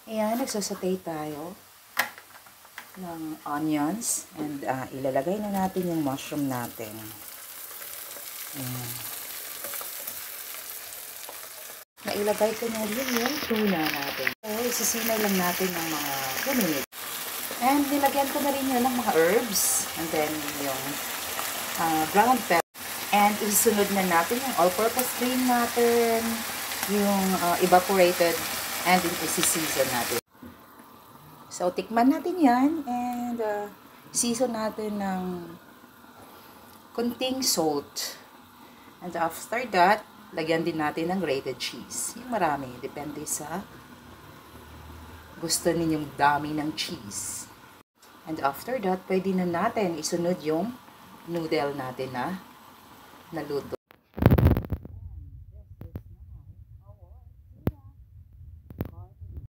Ayan, nagsasaute tayo ng onions and ilalagay na natin yung mushroom natin. Ayan. Nailagay ko na rin yung tuna natin. So, isisimay lang natin ng mga 2 minutes. And nilagyan ko na rin yun ng mga herbs. And then yung brown pepper. And isunod na natin yung all-purpose cream natin. Yung evaporated. And then isi-season natin. So, tikman natin yan. And season natin ng kunting salt. And after that, lagyan din natin ng grated cheese. Yung marami. Depende sa gusto ninyong dami ng cheese. And after that, pwede na natin isunod yung noodle natin na naluto.